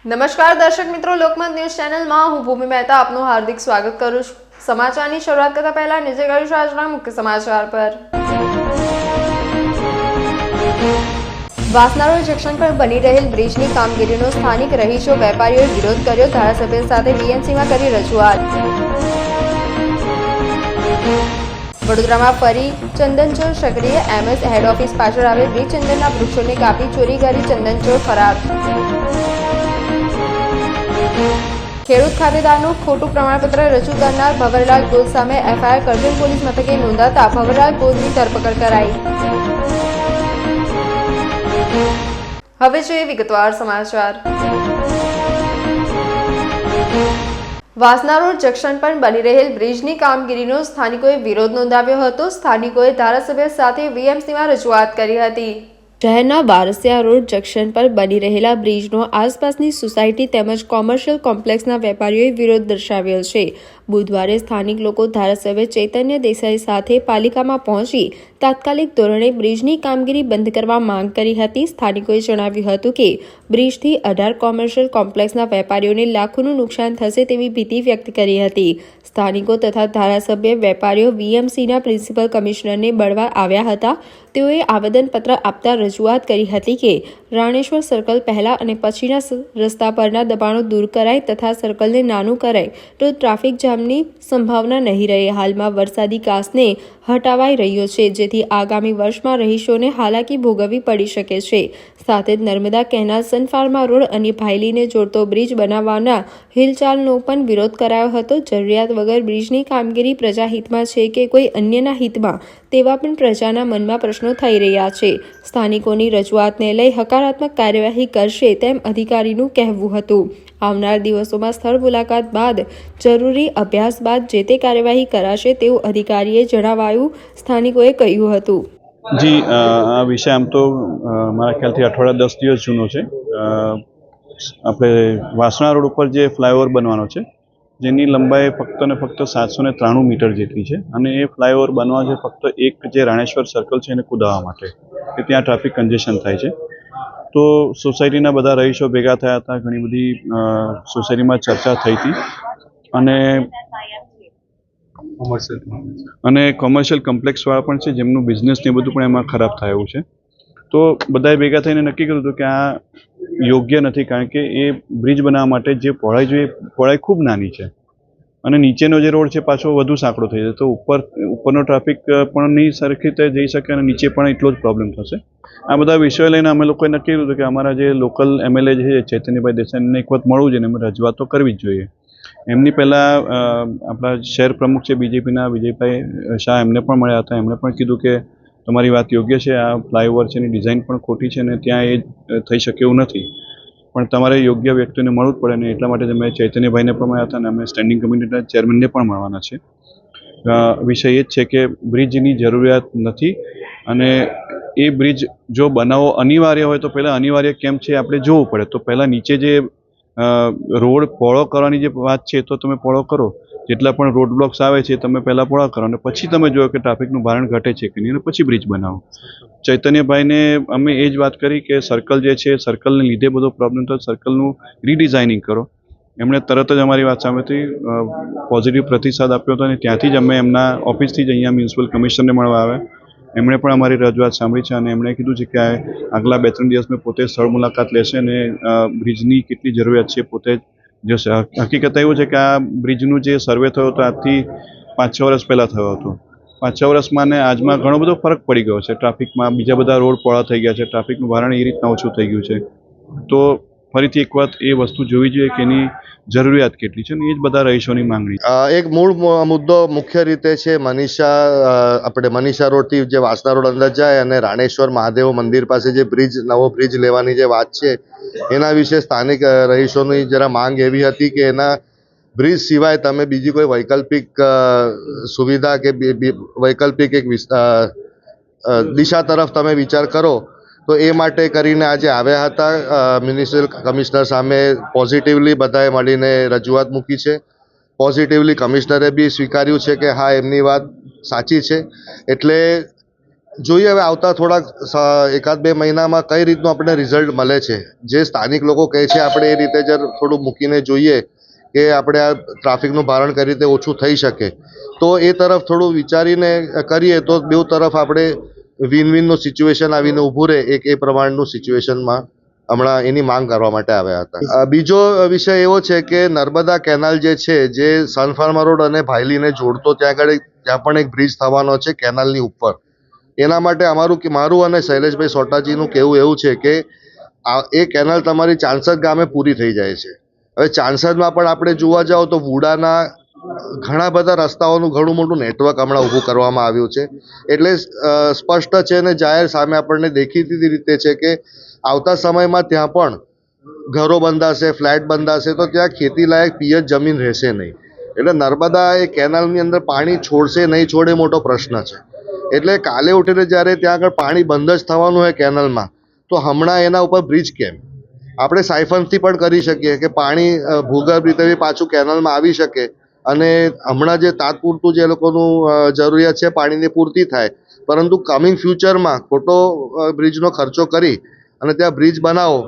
નમસ્કાર દર્શક મિત્રો, લોકમત ન્યૂઝ ચેનલમાં હું ભૂમિ મહેતા આપનું હાર્દિક સ્વાગત કરું છું। સમાચારની શરૂઆત કરતા પહેલા નજર કરીશું આજના મુખ્ય સમાચાર પર। વાસના રોડ જંકશન પર બની રહેલ બ્રિજની કામગીરીનો સ્થાનિક રહીશો વેપારીઓએ વિરોધ કર્યો। ધારાસભ્ય સાથે વીએમસીમાં કરી રજૂઆત। વડોદરામાં ફરી ચંદનચોર સક્રિય। એમએસ હેડ ઓફિસ પાછળ આવેલ બ્રિજ ચંદનના વૃક્ષોને કાપી ચોરી કરી ચંદનચોર ફરાર। ખેડૂત ખાતેદારનું ખોટું પ્રમાણપત્ર રજૂ કરનાર ભવરલાલ ગોદ સામે એફઆઈઆર કરજણ પોલીસ મથકે નોંધાતા ભવરલાલ ગોદની ધરપકડ કરાઈ। હવે જોઈએ વિગતવાર સમાચાર। વાસના રોડ જંકશન પર બની રહેલ બ્રિજની કામગીરીનો સ્થાનિકોએ વિરોધ નોંધાવ્યો હતો। સ્થાનિકોએ ધારાસભ્ય સાથે વીએમસીમાં રજૂઆત કરી હતી। શહેરના વારસિયા રોડ જંકશન પર બની રહેલા બ્રિજનો આસપાસની સોસાયટી તેમજ કોમર્શિયલ કોમ્પ્લેક્સના વેપારીઓએ વિરોધ દર્શાવ્યો છે। બુધવારે સ્થાનિક લોકો ધારાસભ્ય ચૈતન્ય દેસાઈ સાથે પાલિકામાં પહોંચી તાત્કાલિક ધોરણે બ્રિજની કામગીરી બંધ કરવા માંગ કરી હતી। સ્થાનિકોએ જણાવ્યું હતું કે બ્રિજથી 18 કોમર્શિયલ કોમ્પ્લેક્સના વેપારીઓને લાખોનું નુકસાન થશે તેવી ભીતિ વ્યક્ત કરી હતી। સ્થાનિકો તથા ધારાસભ્ય વેપારીઓ વીએમસીના પ્રિન્સિપલ કમિશનરને મળવા આવ્યા હતા। તેઓએ આવેદનપત્ર આપતા રજૂઆત કરી હતી કે રાણેશ્વર સર્કલ પહેલા અને પછીના રસ્તા પરના દબાણો દૂર કરાય તથા સર્કલને નાનું કરાય તો ટ્રાફિક જામની સંભાવના નહીં રહે। હાલમાં વરસાદી કાંસને હટાવાઈ રહ્યો છે, જેથી આગામી વર્ષમાં રહીશોને હાલાકી ભોગવવી પડી શકે છે। સાથે જ નર્મદા કેનાલ સનફાર્મા રોડ અને ભાયલીને જોડતો બ્રિજ બનાવવાના હિલચાલનો પણ વિરોધ કરાયો હતો। જરૂરિયાત વગર બ્રિજની કામગીરી પ્રજાહિતમાં છે કે કોઈ અન્યના હિતમાં, તેવા પણ પ્રજાના મનમાં પ્રશ્નો થઈ રહ્યા છે। સ્થાનિકોની રજૂઆતને લઈ હકારાત્મક કાર્યવાહી કરશે તેમ અધિકારીનું કહેવું હતું। આવનાર દિવસોમાં સ્થળ મુલાકાત બાદ જરૂરી અભ્યાસ બાદ જે તે કાર્યવાહી કરાશે તેવું અધિકારીએ જણાવાયું। સ્થાનિકોએ કહ્યું હતું। જી, આ વિષય આમ તો મારા ખ્યાલથી અઠવાડિયા 10 દિવસ જૂનો છે। આપણે વાસણા રોડ ઉપર જે ફ્લાયઓવર બનવાનો છે, જેની લંબાઈ ફક્ત ને ફક્ત 793 મીટર જેટલી છે અને એ ફ્લાયઓવર બનવા છે ફક્ત એક જે રાણેશ્વર સર્કલ છે એને કુદાવવા માટે કે ત્યાં ટ્રાફિક કન્જેશન થાય છે। તો સોસાયટીના બધા રહીશો ભેગા થયા હતા, ઘણી બધી સોસાયટીમાં ચર્ચા થઈ હતી અને કોમર્શિયલ કોમ્પ્લેક્સવાળા પણ છે જેમનું બિઝનેસ ને બધું પણ એમાં ખરાબ થાય એવું છે। તો બધાએ ભેગા થઈને નક્કી કર્યું હતું કે આ યોગ્ય નથી, કારણ કે એ બ્રિજ બનાવવા માટે જે પહોળાઈ જોઈએ પહોળાઈ ખૂબ નાની છે અને નીચેનો જે રોડ છે પાછો વધુ સાંકડો થઈ જાય, તો ઉપરનો ટ્રાફિક પણ નહીં સરખી રીતે જઈ શકે અને નીચે પણ એટલો જ પ્રોબ્લેમ થશે। આ બધા વિષયો લઈને અમે લોકોએ નક્કી કર્યું હતું કે અમારા જે લોકલ એમએલએ છે ચૈતન્યભાઈ દેસાઈને એક વખત મળવું જોઈએ અને અમે રજૂઆત તો કરવી જ જોઈએ। એમની પહેલાં આપણા શહેર પ્રમુખ છે બીજેપીના વિજયભાઈ શાહ, એમને પણ મળ્યા હતા। એમણે પણ કીધું કે તમારી વાત યોગ્ય છે, આ ફ્લાયઓવર છે એની ડિઝાઇન પણ ખોટી છે અને ત્યાં એ થઈ શકે એવું નથી, પણ તમારે યોગ્ય વ્યક્તિને મળવું જ પડે ને એટલા માટે અમે ચૈતન્યભાઈને પણ મળ્યા હતા અને અમે સ્ટેન્ડિંગ કમિટીના ચેરમેનને પણ મળવાના છે। વિષય એ જ છે કે બ્રિજની જરૂરિયાત નથી અને એ બ્રિજ જો બનાવવો અનિવાર્ય હોય તો પહેલાં અનિવાર્ય કેમ છે આપણે જોવું પડે। તો પહેલાં નીચે જે રોડ પહોળો કરવાની જે વાત છે તો તમે પહોળો કરો, જેટલા પણ રોડ બ્લોક્સ આવે છે તમે પહેલાં પહોળા કરો અને પછી તમે જુઓ કે ટ્રાફિકનું ભારણ ઘટે છે કે નહીં અને પછી બ્રિજ બનાવો। ચૈતન્યભાઈને અમે એ જ વાત કરી કે સર્કલ જે છે સર્કલને લીધે બધો પ્રોબ્લેમ થયો, સર્કલનું રીડિઝાઇનિંગ કરો। એમણે તરત જ અમારી વાત સામેથી પોઝિટિવ પ્રતિસાદ આપ્યો હતો અને ત્યાંથી જ અમે એમના ઓફિસથી જ અહીંયા મ્યુનિસિપલ કમિશનરને મળવા આવ્યા। એમણે પણ અમારી રજૂઆત સાંભળી છે અને એમણે કીધું છે કે આગલા 2-3 દિવસમાં પોતે સ્થળ મુલાકાત લેશે અને બ્રિજની કેટલી જરૂરિયાત છે પોતે જ જોશે। હકીકત એવું છે કે આ બ્રિજનું જે સર્વે થયો હતો આજથી 5-6 વર્ષ પહેલાં થયો હતો। 5-6 વર્ષમાં ને આજમાં ઘણો બધો ફરક પડી ગયો છે ટ્રાફિકમાં, બીજા બધા રોડ પહોળા થઈ ગયા છે, ટ્રાફિકનું ભારણ એ રીતના ઓછું થઈ ગયું છે। તો ફરીથી એક વાત એ વસ્તુ જોવી જોઈએ કે એની જરૂરિયાત કેટલી છે અને એ જ બધા રહીશોની માંગણી। એક મૂળ મુદ્દો મુખ્ય રીતે છે મનીષા રોડથી જે વાસના રોડ અંદર જાય અને રાણેશ્વર મહાદેવ મંદિર પાસે જે નવો બ્રિજ લેવાની જે વાત છે એના વિશે સ્થાનિક રહીશોની જરા માંગ એવી હતી કે એના બ્રિજ સિવાય તમે બીજી કોઈ વૈકલ્પિક સુવિધા કે વૈકલ્પિક એક દિશા તરફ તમે વિચાર કરો તો એ માટે કરીને આજે આવ્યા હતા। મ્યુનિસિપલ કમિશનર સામે પોઝિટિવલી બધાએ મળીને રજૂઆત મૂકી છે। પોઝિટિવલી કમિશનરે બી સ્વીકાર્યું છે કે હા એમની વાત સાચી છે, એટલે જોઈએ હવે આવતા થોડાક એકાદ બે મહિનામાં કઈ રીતનું આપણને રિઝલ્ટ મળે છે. જે સ્થાનિક લોકો કહે છે આપણે એ રીતે જ થોડું મૂકીને જોઈએ કે આપણે આ ટ્રાફિકનું ભારણ કઈ રીતે ઓછું થઈ શકે, તો એ તરફ થોડું વિચારીને કરીએ તો બેઉ તરફ આપણે વિન વિનનું સિચ્યુએશન આવીને ઊભું રહે. એ પ્રમાણનું સિચ્યુએશનમાં હમણાં એની માંગ કરવા માટે આવ્યા હતા. બીજો વિષય એવો છે કે નર્મદા કેનાલ જે છે, જે સનફાર્મા રોડ અને ભાયલીને જોડતો ત્યાં પણ એક બ્રિજ થવાનો છે કેનાલની ઉપર. એના માટે મારું અને શૈલેષભાઈ સોટાજીનું કહેવું એવું છે કે એ કેનાલ તમારી ચાંસદ ગામે પૂરી થઈ જાય છે. હવે ચાંસદમાં પણ આપણે જોવા જાઓ તો વુડાના ઘણા બધા રસ્તાઓનું ઘણું મોટું નેટવર્ક હમણાં ઊભું કરવામાં આવ્યું છે. એટલે સ્પષ્ટ છે અને જાહેર સામે આપણને દેખીતી રીતે છે કે આવતા સમયમાં ત્યાં પણ ઘરો બંધાશે, ફ્લેટ બંધાશે તો ત્યાં ખેતીલાયક પિયત જમીન રહેશે નહીં. એટલે નર્મદા એ કેનાલની અંદર પાણી છોડશે નહીં છોડે મોટો પ્રશ્ન છે. એટલે કાલે ઉઠીને જ્યારે ત્યાં આગળ પાણી બંધ જ થવાનું હોય કેનાલમાં, તો હમણાં એના ઉપર બ્રિજ કેમ? આપણે સાયફનથી પણ કરી શકીએ કે પાણી ભૂગર્ભ રીતે પાછું કેનાલમાં આવી શકે અને હમણાં જે તાત્પૂરતું જે લોકોનું જરૂરિયાત છે પાણીની પૂર્તિ થાય. પરંતુ કમિંગ ફ્યુચરમાં ખોટો બ્રિજનો ખર્ચો કરી અને ત્યાં બ્રિજ બનાવો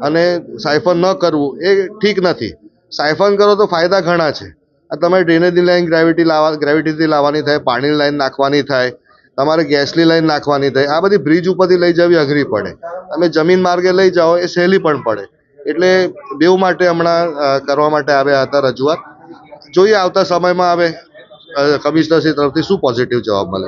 અને સાયફન ન કરવું એ ઠીક નથી. સાયફન કરો તો ફાયદા ઘણા છે. આ તમારે ડ્રેનેજની લાઈન ગ્રેવિટીથી લાવવાની થાય, પાણીની લાઈન નાખવાની થાય, તમારે ગેસની લાઈન નાખવાની થાય. આ બધી બ્રિજ ઉપરથી લઈ જવી અઘરી પડે. તમે જમીન માર્ગે લઈ જાઓ એ સહેલી પણ પડે. એટલે બેઉ માટે હમણાં કરવા માટે આવ્યા હતા રજૂઆત. જોઈએ આવતા સમયમાં હવે કમિશનરશ્રી તરફથી શું પોઝિટિવ જવાબ મળે.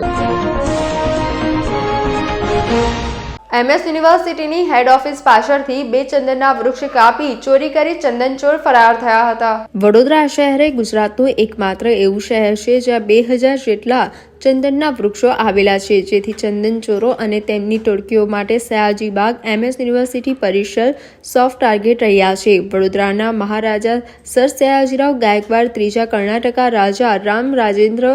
MS યુનિવર્સિટીની હેડ ઓફિસ પાછળથી 2 ચંદનના વૃક્ષ કાપી ચોરી કરી ચંદનચોર ફરાર થયા હતા. વડોદરા શહેર ગુજરાતનું એકમાત્ર એવું શહેર છે જ્યાં 2000 જેટલા ચંદનના વૃક્ષો આવેલા છે, જેથી ચંદનચોરો અને તેમની ટોળકીઓ માટે સયાજીબાગ MS યુનિવર્સિટી પરિસર સોફ્ટ ટાર્ગેટ રહ્યા છે. વડોદરાના મહારાજા સર સયાજીરાવ ગાયકવાડ ત્રીજા કર્ણાટકા રાજા રામ રાજેન્દ્ર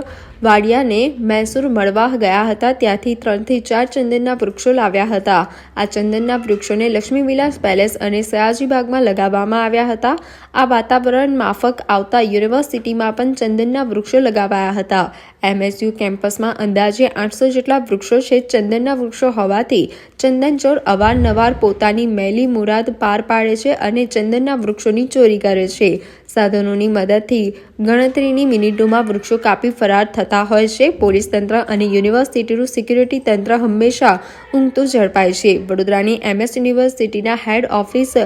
વાડિયાને મૈસૂર મળવા ગયા હતા. ત્યાંથી 3 થી 4 ચંદનના વૃક્ષો લાવ્યા હતા. આ ચંદનના વૃક્ષોને લક્ષ્મી વિલાસ પેલેસ અને સયાજીબાગમાં લગાવવામાં આવ્યા હતા. આ વાતાવરણ માફક આવતા યુનિવર્સિટીમાં પણ ચંદનના વૃક્ષો લગાવાયા હતા. MSU કેમ્પસમાં અંદાજે 800 જેટલા વૃક્ષો છે. ચંદનના વૃક્ષો હોવાથી ચંદનચોર અવારનવાર પોતાની મેલી મુરાદ પાર પાડે છે અને ચંદનના વૃક્ષોની ચોરી કરે છે. સાધનોની મદદથી ગણતરીની મિનિટોમાં વૃક્ષો કાપી ફરાર થતા હોય છે. પોલીસ તંત્ર અને યુનિવર્સિટીનું સિક્યુરિટી તંત્ર હંમેશા ઊંઘતું ઝડપાય છે. વડોદરાની MS યુનિવર્સિટીના હેડ ઓફિસ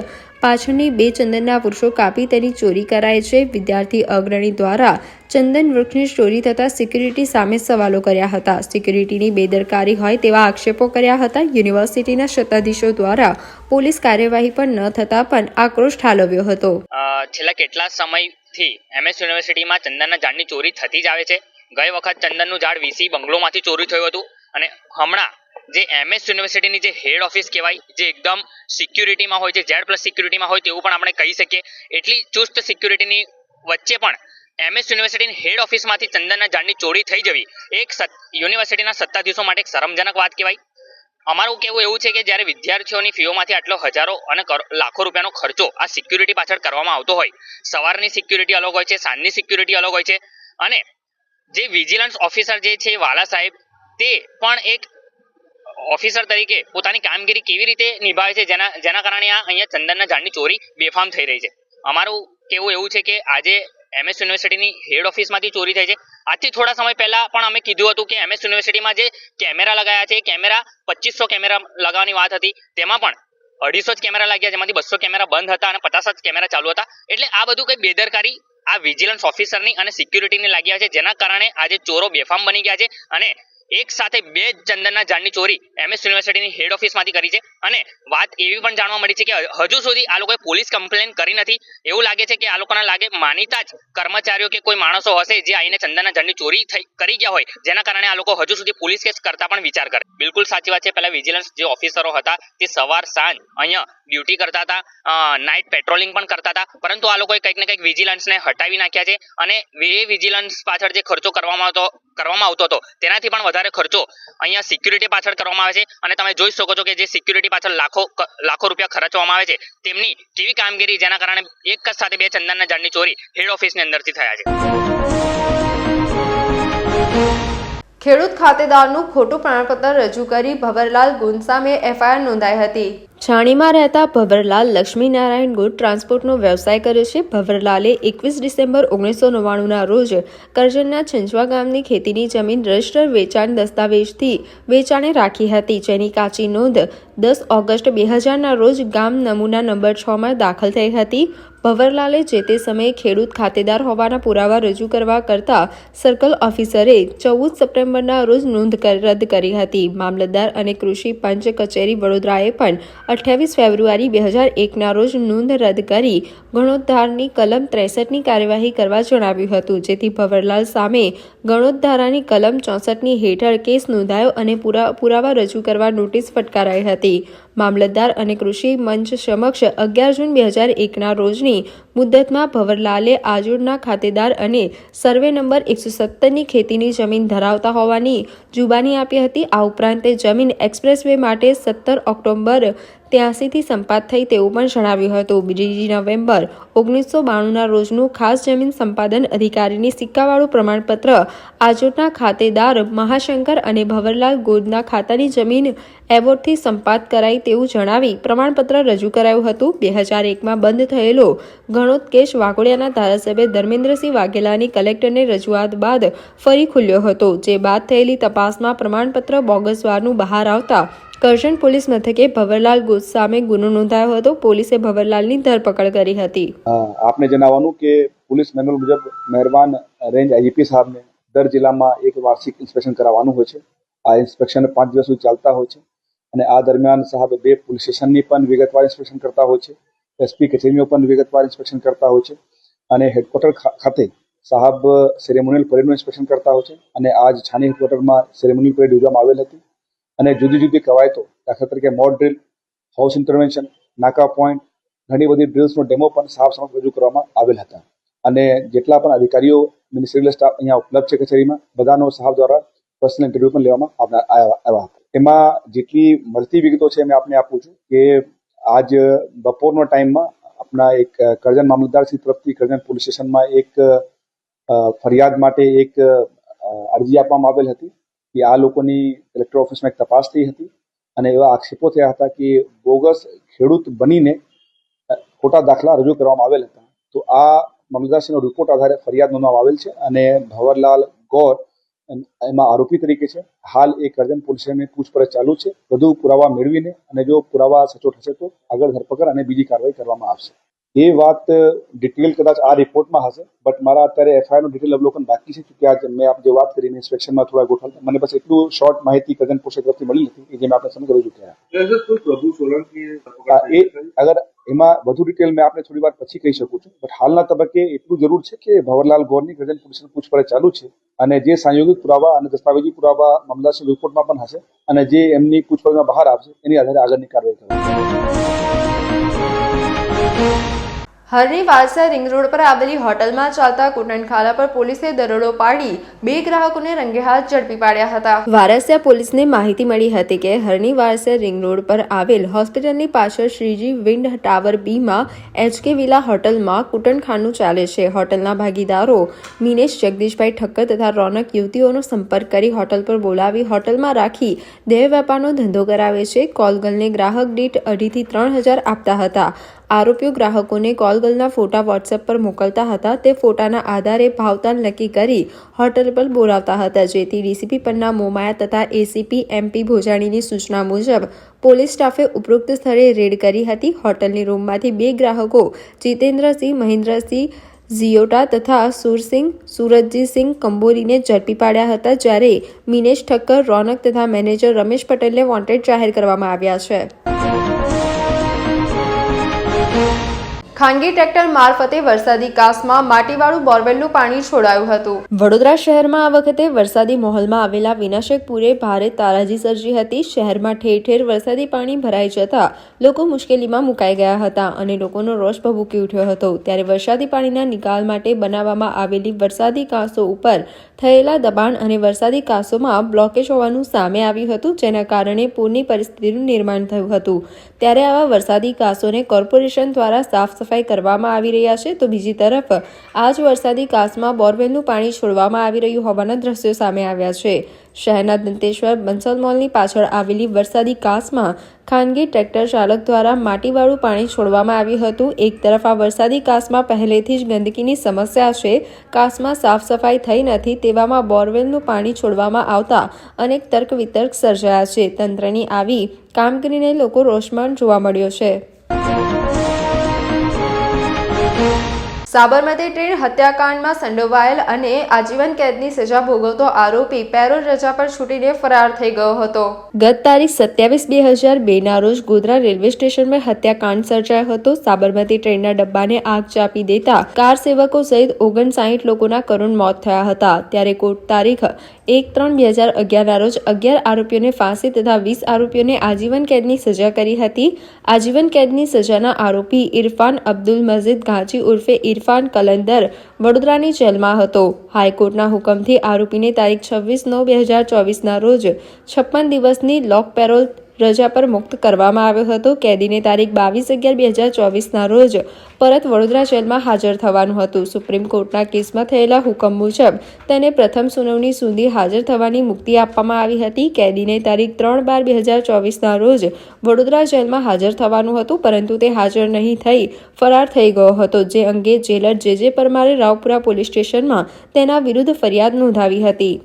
પાછળની 2 ચંદનના વૃક્ષો કાપી તેની ચોરી કરાય છે. વિદ્યાર્થી અગ્રણી દ્વારા ચંદન વૃક્ષની ચોરી થતા સિક્યુરિટી સામે સવાલો કર્યા હતા. સિક્યુરિટીની બેદરકારી હોય તેવા આક્ષેપો કર્યા હતા. યુનિવર્સિટીના સત્તાધીશો દ્વારા પોલીસ કાર્યવાહી પણ ન થતા પણ આક્રોશ ઠાલવ્યો હતો. છેલ્લા કેટલા સમયથી MS યુનિવર્સિટીમાં ચંદનના ઝાડની ચોરી થતી જ આવે છે. ગઈ વખત ચંદનનું ઝાડ VC બંગલોમાંથી ચોરી થયું હતું અને હમણાં જે MS યુનિવર્સિટીની જે હેડ ઓફિસ કહેવાય, જે એકદમ સિક્યુરિટીમાં હોય છે, Z+ સિક્યુરિટીમાં હોય તેવું પણ આપણે કહી શકીએ. એટલી ચુસ્ત સિક્યુરિટીની વચ્ચે પણ MS યુનિવર્સિટીની હેડ ઓફિસમાંથી ચંદનના ઝાડની ચોરી થઈ જવી એક યુનિવર્સિટીના સત્તાધીશો માટે એક શરમજનક વાત કહેવાય. અમારું કહેવું એવું છે કે જ્યારે વિદ્યાર્થીઓની ફીઓમાંથી આટલો હજારો અને લાખો રૂપિયાનો ખર્ચો આ સિક્યુરિટી પાછળ કરવામાં આવતો હોય, સવારની સિક્યુરિટી અલગ હોય છે, સાંજની સિક્યુરિટી અલગ હોય છે, અને જે વિજિલન્સ ઓફિસર જે છે વાલા સાહેબ, તે પણ એક ઓફિસર તરીકે પોતાની કામગીરી કેવી રીતે નિભાવે છે, જેના કારણે આ અહીંયા ચંદનના ઝાડની ચોરી બેફામ થઈ રહી છે. અમારું કહેવું એવું છે કે આજે MS યુનિવર્સિટીની હેડ ઓફિસમાંથી ચોરી થઈ છે. આજથી થોડા સમય પહેલા પણ અમે કીધું હતું કે MS યુનિવર્સિટીમાં જે કેમેરા લગાયા છે, કેમેરા 2500 કેમેરા લગાવવાની વાત હતી, તેમાં પણ 250 જ કેમેરા લાગ્યા, જેમાંથી 200 કેમેરા બંધ હતા અને 50 જ કેમેરા ચાલુ હતા. એટલે આ બધું કઈ બેદરકારી આ વિજિલન્સ ઓફિસરની અને સિક્યુરિટીની લાગ્યા છે, જેના કારણે આજે ચોરો બેફામ બની ગયા છે અને એક સાથે 2 ચંદનના ઝાડની ચોરી MS યુનિવર્સિટીની હેડ ઓફિસમાંથી કરી છે. અને વાત એવી પણ જાણવા મળી છે કે હજુ સુધી આ લોકોએ પોલીસ કમ્પ્લેન કરી નથી. એવું લાગે છે કે આ લોકોના લાગે માનીતા જ કર્મચારીઓ કે કોઈ માણસો હશે જે આવીને ચંદનના ઝાડની ચોરી કરી ગયા હોય, જેના કારણે આ લોકો હજુ સુધી પોલીસ કેસ કરતા પણ વિચાર કરે. બિલકુલ સાચી વાત છે. પહેલા વિજિલન્સ જે ઓફિસરો હતા તે સવાર સાંજ અહીંયા ડ્યુટી કરતા હતા, નાઇટ પેટ્રોલિંગ પણ કરતા હતા, પરંતુ આ લોકોએ કંઈક ને કંઈક વિજિલન્સને હટાવી નાખ્યા છે અને એ વિજિલન્સ પાછળ જે ખર્ચો કરવામાં આવતો હતો તેનાથી પણ વધારે ખર્ચો અહીંયા સિક્યુરિટી પાછળ કરવામાં આવે છે. અને તમે જોઈ શકો છો કે જે સિક્યુરિટી પાછળ લાખો રૂપિયા ખર્ચવામાં આવે છે, તેમની કેવી કામગીરી, જેના કારણે એક જ સાથે 2 ચંદનના ઝાડની ચોરી હેડ ઓફિસની અંદરથી થયા છે. ખેડૂત ખાતેદારનું ખોટું પ્રમાણપત્ર રજૂ કરી ભવરલાલ ગુંદ સામે એફઆઈઆર નોંધાઈ હતી. છાણીમાં રહેતા ભવરલાલ લક્ષ્મીનારાયણ ગુડ ટ્રાન્સપોર્ટનો વ્યવસાય કરે છે. ભવરલાલે 21 ડિસેમ્બર 1999ના રોજ કરજણના છંજવા ગામની ખેતીની જમીન રજિસ્ટર વેચાણ દસ્તાવેજથી વેચાણે રાખી હતી, જેની કાચી નોંધ 10 ઓગસ્ટ 2000ના રોજ ગામ નમૂના નંબર 6માં દાખલ થઈ હતી. ભવરલાલે જે તે સમયે ખેડૂત ખાતેદાર હોવાના પુરાવા રજૂ કરવા કરતા સર્કલ ઓફિસરે 14 સપ્ટેમ્બરના રોજ નોંધ રદ કરી હતી. મામલતદાર અને કૃષિ પંચ કચેરી વડોદરાએ પણ 28 ફેબ્રુઆરી 2001ના રોજ નોંધ રદ કરી ગણોદ્ધારની કલમ 63ની કાર્યવાહી કરવા જણાવ્યું હતું, જેથી ભવરલાલ સામે ગણોદ્ધારાની કલમ 64ની હેઠળ કેસ નોંધાયો અને પુરાવા રજૂ કરવા નોટિસ ફટકારાઈ હતી. મામલતદાર અને કૃષિ મંચ સમક્ષ 11 જૂન 2001ના રોજની મુદ્દતમાં ભવરલાલે આજોડના ખાતેદાર અને સર્વે નંબર 117ની ખેતીની જમીન ધરાવતા હોવાની જુબાની આપી હતી. આ ઉપરાંત તે જમીન એક્સપ્રેસવે માટે 17 ઓક્ટોબર 83થી સંપાદ થઈ તેવું પણ જણાવ્યું હતું. 2 નવેમ્બર 1992ના રોજનું ખાસ જમીન સંપાદન અધિકારીની સિક્કાવાળું પ્રમાણપત્ર આજોડના ખાતેદાર મહાશંકર અને ભવરલાલ ગોદના ખાતાની જમીન એવોર્ડથી સંપાદ કરાઈ તેવું જણાવી પ્રમાણપત્ર રજૂ કરાયું હતું. 2001માં બંધ થયેલો ગણોત કેસ વાઘોડિયાના ધારાસભ્ય ધર્મેન્દ્રસિંહ વાઘેલાની કલેક્ટરને રજૂઆત બાદ ફરી ખુલ્યો હતો, જે બાદ થયેલી તપાસમાં પ્રમાણપત્ર બોગસવાનું બહાર આવતા કરજણ પોલીસ મથકે ભવરલાલ ગોદ સામે ગુનો નોંધાયો હતો. પોલીસે ભવરલાલની ધરપકડ કરી હતી. આપને જણાવવાનું કે પોલીસ મેન્યુઅલ મુજબ મહેરબાન રેન્જ આઈજીપી સાહેબને દર જિલ્લામાં એક વાર્ષિક ઇન્સ્પેક્શન કરાવવાનું હોય છે. આ ઇન્સ્પેક્શન 5 દિવસ સુધી ચાલતા હોય છે અને આ દરમિયાન સાહેબ 2 પોલીસ સ્ટેશનની પણ વિગતવાર ઇન્સ્પેક્શન કરતા હોય છે. એસપી કચેરીનું પણ વિગતવાર ઇન્સ્પેક્શન કરતા હોય છે અને હેડક્વાર્ટર ખાતે સાહેબ સેરેમોનિયલ પરેડનું ઇન્સ્પેક્શન કરતા હોય છે. અને આજ છાણી હેડક્વાર્ટરમાં સેરેમોનિયલ પરેડ યોજવામાં આવેલ હતી અને જુદી જુદી કવાયતો, દાખલા તરીકે મોક ડ્રીલ, હાઉસ ઇન્ટરવેન્શન, નાકા પોઈન્ટ, ઘણી બધી ડ્રીલ્સનો ડેમો પણ સાહેબ સમક્ષ રજૂ કરવામાં આવેલ હતા. અને જેટલા પણ અધિકારીઓ મિનિસ્ટ્રીયલ સ્ટાફ અહીંયા ઉપલબ્ધ છે કચેરીમાં, બધાનો સાહેબ દ્વારા પર્સનલ ઇન્ટરવ્યૂ પણ લેવામાં આવ્યા હતા. એમાં જેટલી મળતી વિગતો છે મેં આપને આપું છું કે આજ બપોરના ટાઈમમાં આપણા એક કરજણ મામલતદારશ્રી તરફથી કરજણ પોલીસ સ્ટેશનમાં એક ફરિયાદ માટે એક અરજી આપવામાં આવેલ હતી કે આ લોકોની કલેક્ટર ઓફિસમાં એક તપાસ થઈ હતી અને એવા આક્ષેપો થયા હતા કે બોગસ ખેડૂત બનીને ખોટા દાખલા રજૂ કરવામાં આવેલ હતા. તો આ મામલતદારશ્રીનો રિપોર્ટ આધારે ફરિયાદ નોંધવામાં આવેલ છે અને ભવરલાલ ગોર એમાં આરોપી તરીકે છે. હાલ એ કરજણ પોલીસ સ્ટેશનની પૂછપરછ ચાલુ છે. વધુ પુરાવા મેળવીને અને જો પુરાવા સચોટ હશે તો આગળ ધરપકડ અને બીજી કાર્યવાહી કરવામાં આવશે. એ વાત ડિટેલ કદાચ આ રિપોર્ટમાં હશે, બટ મારા અત્યારે એફઆઈઆરનું ડિટેલ અવલોકન બાકી છે. કે આ મેં આપ જે વાત કરીને ઇન્સ્પેક્શનમાં થોડા ગોઠવતા મને બસ એટલું શોર્ટ માહિતી કરજણ પોલીસ તરફથી મળી હતી કે જે મેં આપણે સમગ્ર રજૂ કર્યા. એ અગર એમાં વધુ ડિટેલ મેં આપણે થોડી વાર પછી કહી શકું છું, બટ હાલના તબક્કે એટલું જરૂર છે કે ભવરલાલ ગોરની કરજણ પોલીસની પૂછપરછ ચાલુ છે અને જે સંયોગિક પુરાવા અને દસ્તાવેજી પુરાવા મામલતદારશ્રી રિપોર્ટમાં પણ હશે અને જે એમની પૂછપરછમાં બહાર આવશે એની આધારે આગળની કાર્યવાહી કરવામાં. હરની વારસા રિંગ રોડ પર આવેલી હોટલમાં ચાલતા કુટનખાના પર પોલીસે દરોડો પાડી 2 ગ્રાહકોને રંગે હાથ ઝડપી પાડ્યા હતા. વારસિયા પોલીસને માહિતી મળી હતી કે હરની વારસિયા રિંગ રોડ પર આવેલ હોસ્પિટલની પાછળ શ્રીજી વિન્ડ ટાવર બીમાં HK વિલા હોટલમાં કુટનખાનું ચાલે છે. હોટલના ભાગીદારો મિનેશ જગદીશભાઈ ઠક્કર તથા રોનક યુવતીઓનો સંપર્ક કરી હોટલ પર બોલાવી હોટલમાં રાખી દેહ વેપારનો ધંધો કરાવે છે. કોલગર્લને ગ્રાહક દીઠ 2,500 થી 3,000 આપતા હતા. આરોપીઓ ગ્રાહકોને કોલગર્લના ફોટા વોટ્સએપ પર મોકલતા હતા. તે ફોટાના આધારે ભાવતાલ નક્કી કરી હોટલ પર બોલાવતા હતા, જેથી ડીસીપી પન્ના મોમાયા તથા એસીપી MP ભોજાણીની સૂચના મુજબ પોલીસ સ્ટાફે ઉપરોક્ત સ્થળે રેડ કરી હતી. હોટલની રૂમમાંથી 2 ગ્રાહકો જીતેન્દ્રસિંહ મહેન્દ્રસિંહ ઝિયોટા તથા સુરસિંહ સુરજીતસિંહ કંબોરીને ઝડપી પાડ્યા હતા, જ્યારે મિનેશ ઠક્કર, રોનક તથા મેનેજર રમેશ પટેલને વોન્ટેડ જાહેર કરવામાં આવ્યા છે. ખાનગી ટ્રેક્ટર મારફતે વરસાદી કાસમાં માટીવાળું બોરવેલનું પાણી છોડાયું હતું. વડોદરા શહેરમાં આ વખતે વરસાદી માહોલમાં આવેલા વિનાશક પૂરે ભારે તારાજી સર્જી હતી. શહેરમાં ઠેર ઠેર વરસાદી પાણી ભરાઈ જતા લોકો મુશ્કેલીમાં મુકાઈ ગયા હતા અને લોકોનો રોષ ભભૂકી ઉઠ્યો હતો. ત્યારે વરસાદી પાણીના નિકાલ માટે બનાવવામાં આવેલી વરસાદી કાંસો ઉપર થયેલા દબાણ અને વરસાદી કાંસોમાં બ્લોકેજ હોવાનું સામે આવ્યું હતું, જેના કારણે પૂરની પરિસ્થિતિનું નિર્માણ થયું હતું. ત્યારે આવા વરસાદી કાંસોને કોર્પોરેશન દ્વારા સાફ સફાઈ કરવામાં આવી રહ્યા છે, તો બીજી તરફ આ જ વરસાદી કાંસમાં બોરવેલનું પાણી છોડવામાં આવી રહ્યું હોવાના દ્રશ્યો સામે આવ્યા છે. શહેરના દંતેશ્વર બંસલ મોલની પાછળ આવેલી વરસાદી કાંસમાં ખાનગી ટ્રેક્ટર ચાલક દ્વારા માટીવાળું પાણી છોડવામાં આવ્યું હતું. એક તરફ આ વરસાદી કાંસમાં પહેલેથી જ ગંદકીની સમસ્યા છે, કાંસમાં સાફ સફાઈ થઈ નથી, તેવામાં બોરવેલનું પાણી છોડવામાં આવતા અનેક તર્ક વિતર્ક સર્જાયા છે. તંત્રની આવી કામગીરીને લોકો રોષમાં જોવા મળ્યો છે. સાબરમતી ટ્રેન હત્યાકાંડમાં સંડોવાયેલ અને આજીવન કેદની સજા ભોગવતો આરોપી પેરોલ રજા પર છૂટીને ફરાર થઈ ગયો હતો. ગત તારીખ 27/2002 રોજ ગોધરા રેલવે સ્ટેશન પર હત્યાકાંડ સર્જાયો હતો. સાબરમતી ટ્રેનના ડબ્બાને આગ ચાપી દેતા કાર સેવકો સહિત 59 લોકોના કરુણ મોત થયા હતા. ત્યારે કોર્ટ તારીખ 1/3/2011 રોજ 11 આરોપીઓને ફાંસી તથા 20 આરોપીઓને આજીવન કેદની સજા કરી હતી. આજીવન કેદની સજાના આરોપી ઇરફાન અબ્દુલ મજીદ ઘાંચી ઉર્ફે ઇરફાન કલંદર વડોદરાની જેલમાં હતો. હાઈકોર્ટના હુકમથી આરોપીને તારીખ 26/9/2024 રોજ 56 દિવસની લોક પેરોલ રજા પર મુક્ત કરવામાં આવ્યો હતો. કેદીને તારીખ 22/11/2024 રોજ પરત વડોદરા જેલમાં હાજર થવાનું હતું. સુપ્રીમ કોર્ટના કેસમાં થયેલા હુકમ મુજબ તેને પ્રથમ સુનાવણી સુધી હાજર થવાની મુક્તિ આપવામાં આવી હતી. કેદીને તારીખ 3/12/2024 રોજ વડોદરા જેલમાં હાજર થવાનું હતું, પરંતુ તે હાજર નહીં થઈ ફરાર થઈ ગયો હતો, જે અંગે જેલર જે પરમારે રાવપુરા પોલીસ સ્ટેશનમાં તેના વિરુદ્ધ ફરિયાદ નોંધાવી હતી.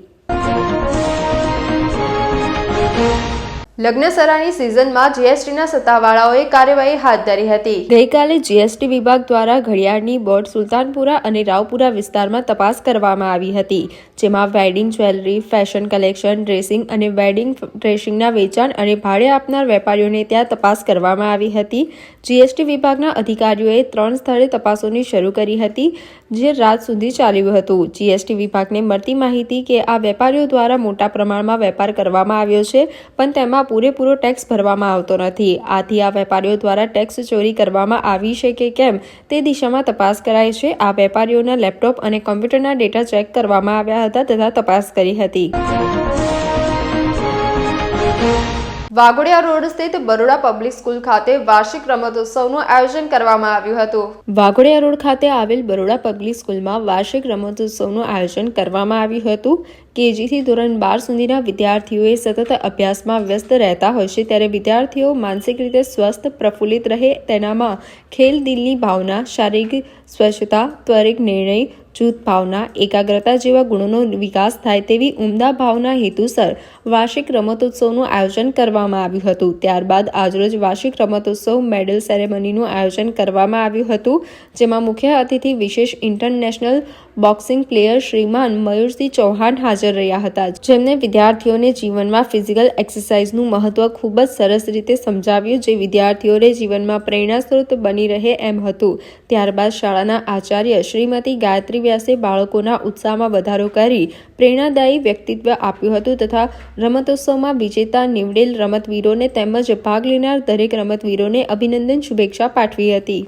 લગ્નસરાની સિઝનમાં જીએસટીના સત્તાવાળાઓએ કાર્યવાહી હાથ ધરી હતી. ગઈકાલે જીએસટી વિભાગ દ્વારા ઘડિયાળની બોર્ડ સુલતાનપુરા અને રાવપુરા વિસ્તારમાં તપાસ કરવામાં આવી હતી, જેમાં wedding jewellery, fashion collection, dressing અને વેડિંગ ડ્રેસિંગના વેચાણ અને ભાડે આપનાર વેપારીઓને ત્યાં તપાસ કરવામાં આવી હતી. જીએસટી વિભાગના અધિકારીઓએ 3 સ્થળે તપાસોની શરૂ કરી હતી, જે રાત સુધી ચાલ્યું હતું. જીએસટી વિભાગને મળતી માહિતી કે આ વેપારીઓ દ્વારા મોટા પ્રમાણમાં વેપાર કરવામાં આવ્યો છે, પણ તેમાં પૂરેપૂરો ટેક્સ ભરવામાં આવતો નથી. આથી આ વેપારીઓ દ્વારા ટેક્સ ચોરી કરવામાં આવી છે કે કેમ તે દિશામાં તપાસ કરાઈ છે. આ વેપારીઓના લેપટોપ અને કોમ્પ્યુટરના ડેટા ચેક કરવામાં આવ્યા હતા તથા તપાસ કરી હતી. વાઘોડિયા રોડ સ્થિત બરોડા પબ્લિક સ્કૂલ ખાતે વાર્ષિક રમતોત્સવનું આયોજન કરવામાં આવ્યું હતું. વાઘોડિયા રોડ ખાતે આવેલ બરોડા પબ્લિક સ્કૂલમાં વાર્ષિક રમતોત્સવનું આયોજન કરવામાં આવ્યું હતું. કેજીથી ધોરણ 12 સુધીના વિદ્યાર્થીઓએ સતત અભ્યાસમાં વ્યસ્ત રહેતા હોય છે, ત્યારે વિદ્યાર્થીઓ માનસિક રીતે સ્વસ્થ પ્રફુલ્લિત રહે તેનામાં ખેલ દિલની ભાવના, શારીરિક સ્વચ્છતા, ત્વરિત નિર્ણય, જૂથ ભાવના, એકાગ્રતા જેવા ગુણોનો વિકાસ થાય તેવી ઉમદા ભાવના હેતુસર વાર્ષિક રમતોત્સવનું આયોજન કરવામાં આવ્યું હતું. ત્યારબાદ આજરોજ વાર્ષિક રમતોત્સવ મેડલ સેરેમનીનું આયોજન કરવામાં આવ્યું હતું, જેમાં મુખ્ય અતિથિ વિશેષ ઇન્ટરનેશનલ બોક્સિંગ પ્લેયર શ્રીમાન મયુરસિંહ ચૌહાણ હાજર રહ્યા હતા, જેમને વિદ્યાર્થીઓને જીવનમાં ફિઝિકલ એક્સરસાઇઝનું મહત્વ ખૂબ જ સરસ રીતે સમજાવ્યું, જે વિદ્યાર્થીઓને જીવનમાં પ્રેરણા સ્ત્રોત બની રહે એમ હતું. ત્યારબાદ શાળાના આચાર્ય શ્રીમતી ગાયત્રી વ્યાસે બાળકોના ઉત્સાહમાં વધારો કરી પ્રેરણાદાયી વ્યક્તિત્વ આપ્યું હતું તથા રમતોત્સવમાં વિજેતા નીવડેલ રમતવીરોને તેમજ ભાગ લેનાર દરેક રમતવીરોને અભિનંદન શુભેચ્છા પાઠવી હતી.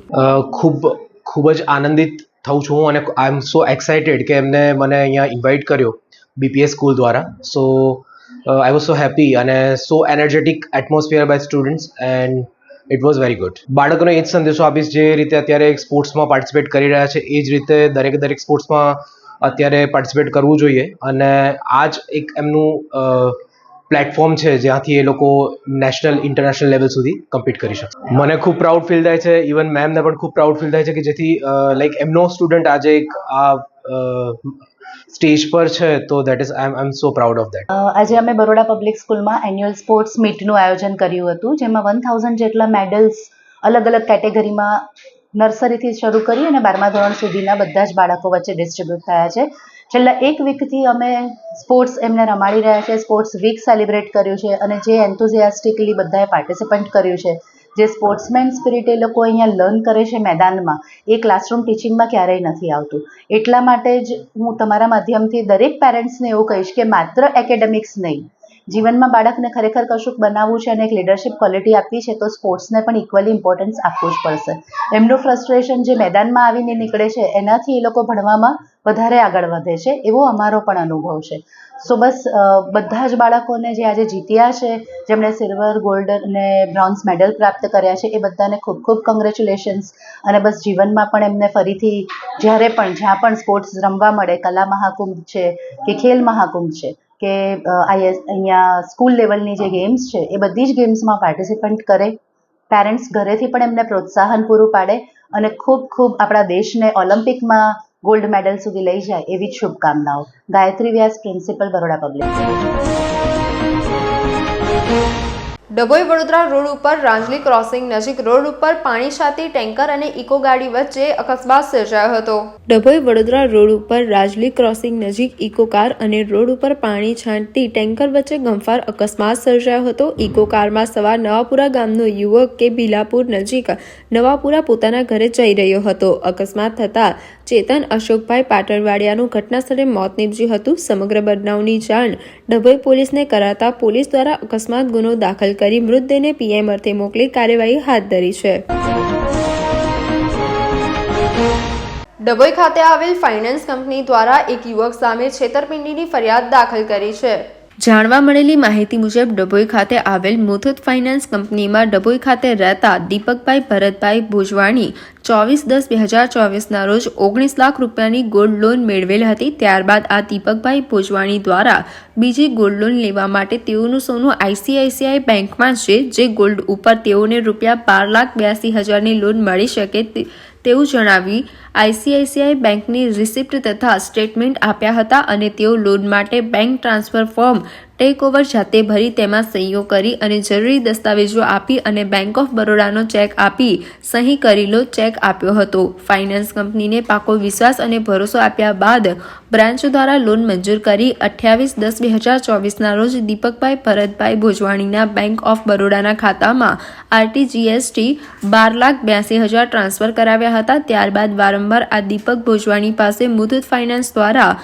ખૂબ જ આનંદિત થઉં છું અને આઈ એમ સો એક્સાઇટેડ કે એમને મને અહીંયા ઇન્વાઇટ કર્યો બીપીએસ સ્કૂલ દ્વારા. સો આઈ વોઝ સો હેપી અને so energetic atmosphere by students and it was very good. બાળકોને એ જ સંદેશો આપીશ, જે રીતે અત્યારે સ્પોર્ટ્સમાં પાર્ટિસિપેટ કરી રહ્યા છે એ જ રીતે દરેક સ્પોર્ટ્સમાં અત્યારે પાર્ટિસિપેટ કરવું જોઈએ, અને આ જ એક એમનું પ્લેટફોર્મ છે જ્યાંથી એ લોકો નેશનલ ઇન્ટરનેશનલ લેવલ સુધી કમ્પીટ કરી શકશે. મને ખૂબ પ્રાઉડ ફીલ થાય છે, ઇવન મેમને પણ ખૂબ પ્રાઉડ ફીલ થાય છે કે જેથી લાઈક એમનો સ્ટુડન્ટ આજે એક આ સ્ટેજ પર છે, તો that is I am so proud of that. આજે અમે બરોડા પબ્લિક સ્કૂલમાં એન્યુઅલ સ્પોર્ટ્સ મીટનું આયોજન કર્યું હતું, જેમાં 1000 જેટલા મેડલ્સ અલગ અલગ કેટેગરીમાં નર્સરીથી શરૂ કરી અને 12મા ધોરણ સુધીના બધા જ બાળકો વચ્ચે ડિસ્ટ્રીબ્યુટ થયા છે. છેલ્લા એક વીકથી અમે સ્પોર્ટ્સ એમને રમાડી રહ્યા છે, સ્પોર્ટ્સ વીક સેલિબ્રેટ કર્યું છે અને જે એન્થુઝિયાસ્ટિકલી બધાએ પાર્ટિસિપન્ટ કર્યું છે, જે સ્પોર્ટ્સમેન સ્પિરિટ એ લોકો અહીંયા લર્ન કરે છે મેદાનમાં, એ ક્લાસરૂમ ટીચિંગમાં ક્યારેય નથી આવતું. એટલા માટે જ હું તમારા માધ્યમથી દરેક પેરેન્ટ્સને એવું કહીશ કે માત્ર એકેડેમિક્સ નહીં, જીવનમાં બાળકને ખરેખર કશુંક બનાવવું છે અને એક લીડરશિપ ક્વોલિટી આપવી છે તો સ્પોર્ટ્સને પણ ઇક્વલી ઇમ્પોર્ટન્સ આપવું જ પડશે. એમનું ફ્રસ્ટ્રેશન જે મેદાનમાં આવીને નીકળે છે એનાથી એ લોકો ભણવામાં વધારે આગળ વધે છે એવો અમારો પણ અનુભવ છે. સો બસ બધા જ બાળકોને જે આજે જીત્યા છે, જેમણે સિલ્વર, ગોલ્ડ અને બ્રોન્ઝ મેડલ પ્રાપ્ત કર્યા છે, એ બધાને ખૂબ ખૂબ કોંગ્રેચ્યુલેશન્સ. અને બસ જીવનમાં પણ એમને ફરીથી જ્યાં પણ સ્પોર્ટ્સ રમવા મળે, કલા મહાકુંભ છે કે ખેલ મહાકુંભ છે કે અહીંયા સ્કૂલ લેવલની જે ગેમ્સ છે એ બધી જ ગેમ્સમાં પાર્ટિસિપન્ટ કરે. પેરેન્ટ્સ ઘરેથી પણ એમને પ્રોત્સાહન પૂરું પાડે અને ખૂબ ખૂબ આપણા દેશને ઓલિમ્પિકમાં ગોલ્ડ મેડલ સુધી લઈ જાય એવી જ શુભકામનાઓ. Gayatri Vyas, principal, Baroda public school. Dabhoi Vadodara road ઉપર રાંજલી ક્રોસિંગ નજીક રોડ ઉપર પાણી છાતી ટેન્કર અને ઇકો ગાડી વચ્ચે અકસ્માત સર્જાયો હતો. ડભોઈ વડોદરા રોડ ઉપર રાજલી ક્રોસિંગ નજીક ઇકો કાર અને રોડ ઉપર પાણી છાંટતી ટેન્કર વચ્ચે ગમફાર અકસ્માત સર્જાયો હતો. ઇકો કારમાં સવાર નવાપુરા ગામનો યુવક કે ભીલાપુર નજીક નવાપુરા પોતાના ઘરે જઈ રહ્યો હતો. અકસ્માત થતા ચેતન અશોકભાઈ પાટણવાડિયાનું ઘટના સ્થળે મોત નીપજ્યું હતું. સમગ્ર બનાવની જાણ ડભોઈ પોલીસને કરાતા પોલીસ દ્વારા અકસ્માત ગુનો દાખલ કરી મૃતદેહને પીએમ અર્થે મોકલી કાર્યવાહી હાથ ધરી છે. ડભોઈ ખાતે આવેલ ફાઇનાન્સ કંપની દ્વારા એક યુવક સામે છેતરપિંડીની ફરિયાદ દાખલ કરી છે. જાણવા મળેલી માહિતી મુજબ ડભોઈ ખાતે આવેલ મુથુટ ફાઇનાન્સ કંપનીમાં ડભોઈ ખાતે રહેતા દીપકભાઈ ભરતભાઈ ભોજવાણી 24/10/2024ના રોજ 19 લાખ રૂપિયાની ગોલ્ડ લોન મેળવેલ હતી. ત્યારબાદ આ દીપકભાઈ ભોજવાણી દ્વારા બીજી ગોલ્ડ લોન લેવા માટે તેઓનું સોનું ICICI બેંકમાં છે, જે ગોલ્ડ ઉપર તેઓને ₹12,82,000ની લોન મળી શકે તેવું જણાવી ICICI બેંકની રિસિપ્ટ તથા સ્ટેટમેન્ટ આપ્યા હતા અને તેઓ લોન માટે bank transfer form take over જાતે ભરી તેમાં સહીઓ કરી અને જરૂરી દસ્તાવેજો આપી અને બેંક ઓફ બરોડાનો ચેક આપી સહી કરેલો ચેક આપ્યો હતો. ફાઇનાન્સ કંપનીને પાકો વિશ્વાસ અને ભરોસો આપ્યા બાદ બ્રાન્ચ દ્વારા લોન મંજૂર કરી 28/10/2024ના રોજ દીપકભાઈ ભરતભાઈ ભોજવાણીના બેંક ઓફ બરોડાના ખાતામાં RTGST 12,82,000 ટ્રાન્સફર કરાવ્યા હતા. ત્યારબાદ વારંવાર આ દીપક ભોજવાણી પાસે મુથુટ ફાઇનાન્સ દ્વારા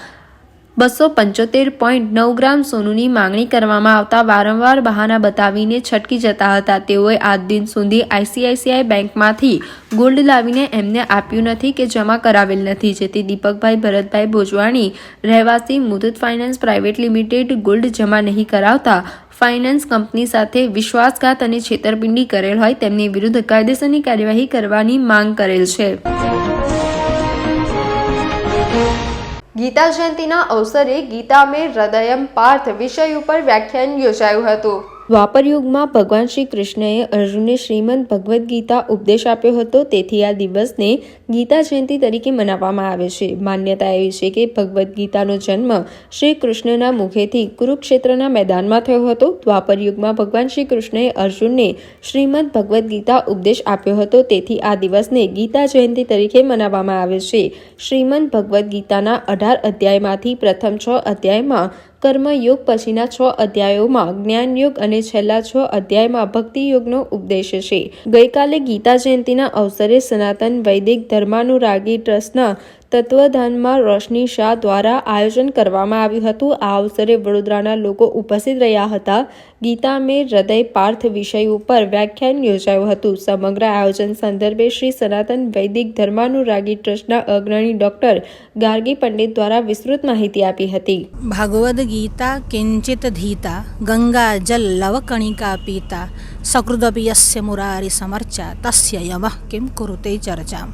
275.9 ગ્રામ સોનુની માંગણી કરવામાં આવતા વારંવાર બહાના બતાવીને છટકી જતા હતા. તેઓએ આજ દિન સુધી ICICI બેંકમાંથી ગોલ્ડ લાવીને એમને આપ્યું નથી કે જમા કરાવેલ નથી, જેથી દીપકભાઈ ભરતભાઈ ભોજવાણી રહેવાસી Muthoot finance private limited gold જમા નહીં કરાવતા ફાઇનાન્સ કંપની સાથે વિશ્વાસઘાત અને છેતરપિંડી કરેલ હોય તેમની વિરુદ્ધ કાયદેસરની કાર્યવાહી કરવાની માંગ કરેલ છે. ગીતા જયંતિના અવસરે ગીતા મેં હૃદયમ પાર્થ વિષય ઉપર વ્યાખ્યાન યોજાયું હતું. દ્વાપર યુગમાં ભગવાન શ્રી કૃષ્ણએ અર્જુનને શ્રીમદ ભગવદ્ ગીતા ઉપદેશ આપ્યો હતો, તેથી આ દિવસને ગીતા જયંતિ તરીકે મનાવવામાં આવે છે. માન્યતા એવી છે કે ભગવદ્ ગીતાનો જન્મ શ્રી કૃષ્ણના મુખેથી કુરુક્ષેત્રના મેદાનમાં થયો હતો. દ્વાપર યુગમાં ભગવાન શ્રી કૃષ્ણએ અર્જુનને શ્રીમદ ભગવદ્ ગીતા ઉપદેશ આપ્યો હતો, તેથી આ દિવસને ગીતા જયંતિ તરીકે મનાવવામાં આવે છે. શ્રીમદ ભગવદ્ ગીતાના 18 અધ્યાયમાંથી પ્રથમ 6 અધ્યાયમાં કર્મયોગ, પછીના 6 અધ્યાયોમાં જ્ઞાનયોગ અને છેલ્લા 6 અધ્યાયમાં ભક્તિ યોગનો ઉપદેશ છે. ગઈકાલે ગીતા જયંતિના અવસરે સનાતન વૈદિક ધર્માનુરાગી ટ્રસ્ટના તત્વધાનમાં રોશની શાહ દ્વારા આયોજન કરવામાં આવ્યું હતું. આ અવસરે વડોદરાના લોકો ઉપસ્થિત રહ્યા હતા. ગીતા મેં હૃદય પાર્થ વિષય ઉપર વ્યાખ્યાન યોજાયું હતું. સમગ્ર આયોજન સંદર્ભે શ્રી સનાતન વૈદિક ધર્માનુરાગી ટ્રસ્ટના અગ્રણી ડોક્ટર ગાર્ગી પંડિત દ્વારા વિસ્તૃત માહિતી આપી હતી. ભગવદ્ ગીતા કિંચિત ધીતા ગંગા જલ લવકણિકા પીતા સકૃદપી યસ્ય મુરારી સમર્ચા તસ્ય યમઃ કિમ કુરુતે ચર્ચામ.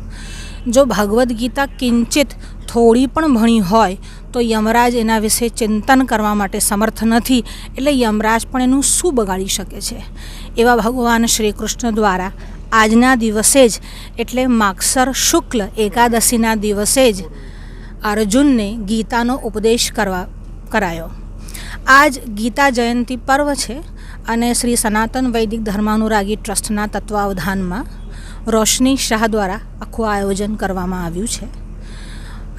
જો ભગવદ્ ગીતા કિંચિત થોડી પણ ભણી હોય તો યમરાજ એના વિશે ચિંતન કરવા માટે સમર્થ નથી, એટલે યમરાજ પણ એનું શું બગાડી શકે છે. એવા ભગવાન શ્રી કૃષ્ણ દ્વારા આજના દિવસે જ એટલે માગસર શુક્લ એકાદશીના દિવસે જ અર્જુનને ગીતાનો ઉપદેશ કરાયો. આજ ગીતા જયંતિ પર્વ છે અને શ્રી સનાતન વૈદિક ધર્માનુરાગી ટ્રસ્ટના તત્વાવધાનમાં રોશની શાહ દ્વારા આખું આયોજન કરવામાં આવ્યું છે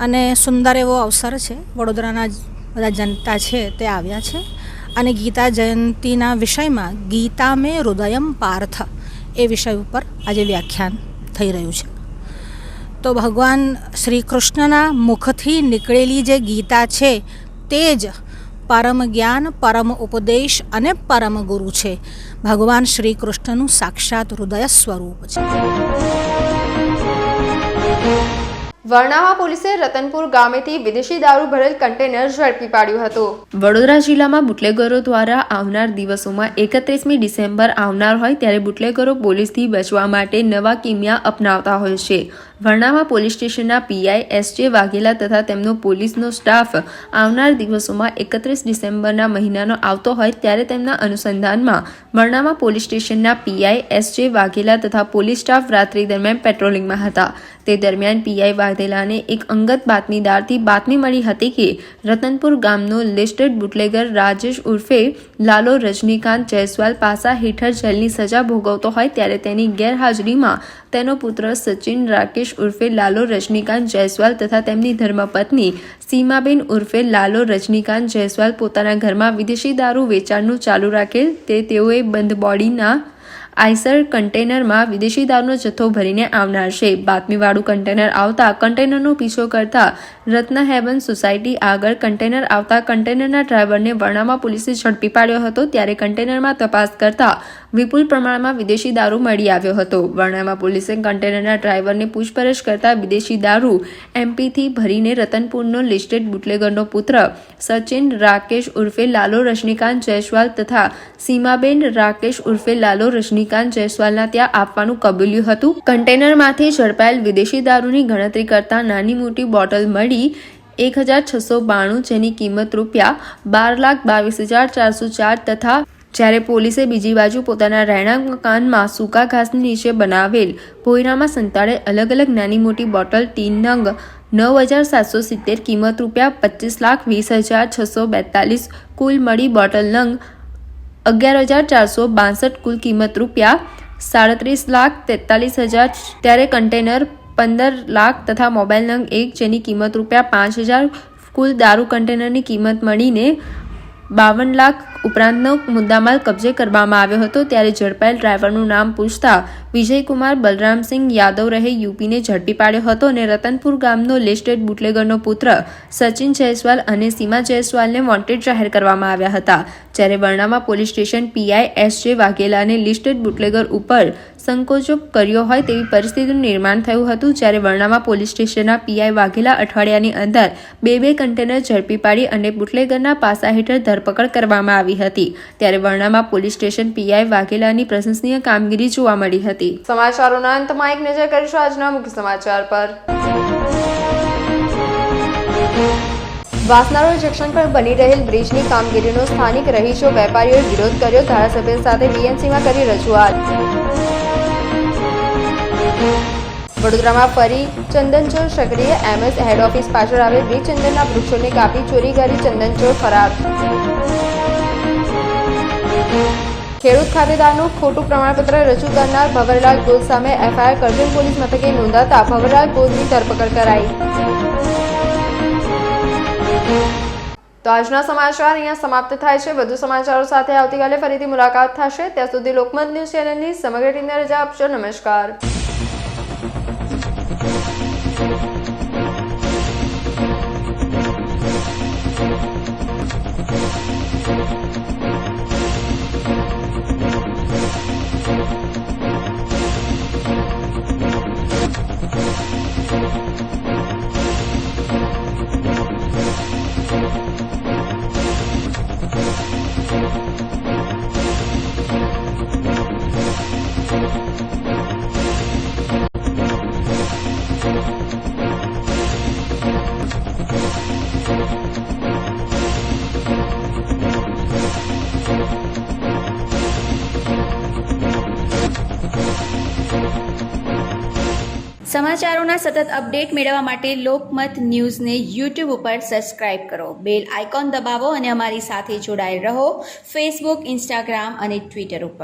અને સુંદર એવો અવસર છે. વડોદરાના બધા જનતા છે તે આવ્યા છે અને ગીતા જયંતિના વિષયમાં ગીતા મેં હૃદયમ પાર્થ એ વિષય ઉપર આજે વ્યાખ્યાન થઈ રહ્યું છે. તો ભગવાન શ્રી કૃષ્ણના મુખથી નીકળેલી જે ગીતા છે તે જ પરમ જ્ઞાન, પરમ ઉપદેશ અને પરમ ગુરુ છે. ભગવાન શ્રી કૃષ્ણનું સાક્ષાત હૃદય સ્વરૂપ છે. વરણાવા પોલીસે રતનપુર ગામેથી વિદેશી દારૂ ભરેલ કન્ટેનર ઝડપી પાડ્યું હતું. વડોદરા જિલ્લામાં બુટલેગરો દ્વારા આવનાર દિવસોમાં 31મી ડિસેમ્બર આવનાર હોય ત્યારે બુટલેગરો પોલીસથી બચવા માટે નવા કિમિયા અપનાવતા હોય છે. વરણાવા પોલીસ સ્ટેશનના પીઆઈ એસ.જે. વાઘેલા તથા તેમનો પોલીસનો સ્ટાફ આવનાર દિવસોમાં 31 ડિસેમ્બરના મહિનાનો આવતો હોય ત્યારે તેમના અનુસંધાનમાં વરણાવા પોલીસ સ્ટેશનના પીઆઈ એસ.જે. વાઘેલા તથા પોલીસ સ્ટાફ રાત્રિ દરમિયાન પેટ્રોલિંગમાં હતા. તે દરમિયાન પીઆઈ વાઘેલાને એક અંગત બાતમીદારથી બાતમી મળી હતી કે રતનપુર ગામનો લિસ્ટેડ બુટલેગર રાજેશ ઉર્ફે લાલો રજનીકાંત જયસ્વાલ પાસા હેઠળ જેલની સજા ભોગવતો હોય ત્યારે તેની ગેરહાજરીમાં તેનો પુત્ર સચિન રાકેશ ઉર્ફે લાલો રજનીકાંત જયસ્વાલ તથા તેમની ધર્મપત્ની સીમાબેન ઉર્ફે લાલો રજનીકાંત જયસ્વાલ પોતાના ઘરમાં વિદેશી દારૂ વેચાણનું ચાલુ રાખેલ તે તેઓએ બંધ બોડીના આઈસર કન્ટેનરમાં વિદેશી દારૂનો જથ્થો ભરીને આવનાર છે. બાતમીવાળું કન્ટેનર આવતા કન્ટેનરનો પીછો કરતા રત્ન હેવન સોસાયટી આગળ કન્ટેનર આવતા કન્ટેનરના ડ્રાઈવરને વરણાવા પોલીસે ઝડપી પાડ્યો હતો. ત્યારે કન્ટેનરમાં તપાસ કરતા વિપુલ પ્રમાણમાં વિદેશી દારૂ મળી આવ્યો હતો. વરણાવા પોલીસે કન્ટેનરના ડ્રાઈવરને પૂછપરછ કરતા વિદેશી દારૂ એમપીથી ભરીને રતનપુરનો લિસ્ટેડ બુટલેગરનો પુત્ર સચિન રાકેશ ઉર્ફે લાલો રજનીકાંત જયસ્વાલ તથા સીમાબેન રાકેશ ઉર્ફે લાલો રજનીકાંત જયસ્વાલના ત્યાં આપવાનું કબૂલ્યું હતું. કન્ટેનરમાંથી ઝડપાયેલ વિદેશી દારૂની ગણતરી કરતા નાની મોટી બોટલ મળી 1692 જેની કિંમત ₹12,22,404 તથા જ્યારે પોલીસે બીજી બાજુ પોતાના રહેણાંક મકાનમાં સૂકા ઘાસની નીચે બનાવેલ ભોયરામાં સંતાડેલ અલગ અલગ નાની મોટી બોટલ ટીન નંગ 9,770 કિંમત ₹25,20,642 કુલ મળી બોટલ નંગ 11,462 કુલ કિંમત ₹37,43,000 ત્યારે કન્ટેનર 15 લાખ તથા મોબાઈલ નંગ 1 જેની કિંમત ₹5,000 કુલ દારૂ કન્ટેનરની કિંમત મળીને 52 લાખ ઉપરાંતનો મુદ્દામાલ કબજે કરવામાં આવ્યો હતો. ત્યારે ઝડપાયેલ ડ્રાઈવરનું નામ પૂછતા વિજયકુમાર બલરામસિંહ યાદવ રહે યુપીને ઝડપી પાડ્યો હતો અને રતનપુર ગામનો લિસ્ટેડ બુટલેગરનો પુત્ર સચિન જયસ્વાલ અને સીમા જયસ્વાલને વોન્ટેડ જાહેર કરવામાં આવ્યા હતા. જ્યારે વરણાવા પોલીસ સ્ટેશન પીઆઈ એસ.જે. વાઘેલાને લિસ્ટેડ બુટલેગર ઉપર સંકોચો કર્યો હોય તેવી પરિસ્થિતિનું નિર્માણ થયું હતું. જ્યારે વરણાવા પોલીસ સ્ટેશનના પીઆઈ વાઘેલા અઠવાડિયાની અંદર બે કન્ટેનર ઝડપી પાડી અને બુટલેગરના પાસા હેઠળ ધરપકડ કરવામાં આવી હતી. ત્યારે વરણાવા પોલીસ સ્ટેશન પીઆઈ વાઘેલાની પ્રશંસનીય કામગીરી જોવા મળી હતી. સમાચારોના અંતમાં એક નજર કરીશું આજના મુખ્ય સમાચાર પર. વાસના રોડ જંકશન પર બની રહેલ બ્રિજની કામગીરીનો સ્થાનિક રહીશો વેપારીઓએ વિરોધ કર્યો. ધારાસભ્ય સાથે વીએમસીમાં કરી રજૂઆત. વડોદરામાં ફરી ચંદનચોર સક્રિય. એમએસ હેડ ઓફિસ પાછળ આવેલ બ્રિજ ચંદનના વૃક્ષોને કાપી ચોરી કરી ચંદનચોર ફરાર. ખેડૂત ખાતેદારનું ખોટું પ્રમાણપત્ર રજૂ કરનાર ભવરલાલ ગોદ સામે એફઆઈઆર કરજણ પોલીસ મથકે નોંધાતા ભવરલાલ ગોદની ધરપકડ કરાઈ. તો આજના સમાચાર અહીંયા સમાપ્ત થાય છે. વધુ સમાચારો સાથે આવતીકાલે ફરીથી મુલાકાત થશે. ત્યાં સુધી લોકમત ન્યૂઝ ચેનલની સમગ્ર ટીમને રજા આપશો. નમસ્કાર. સમાચારોના સતત અપડેટ મેળવવા માટે લોકમત ન્યૂઝને યુટ્યુબ ઉપર સબસ્ક્રાઇબ કરો, બેલ આઇકોન દબાવો અને અમારી સાથે જોડાયેલ રહો ફેસબુક, ઇન્સ્ટાગ્રામ અને ટ્વિટર ઉપર.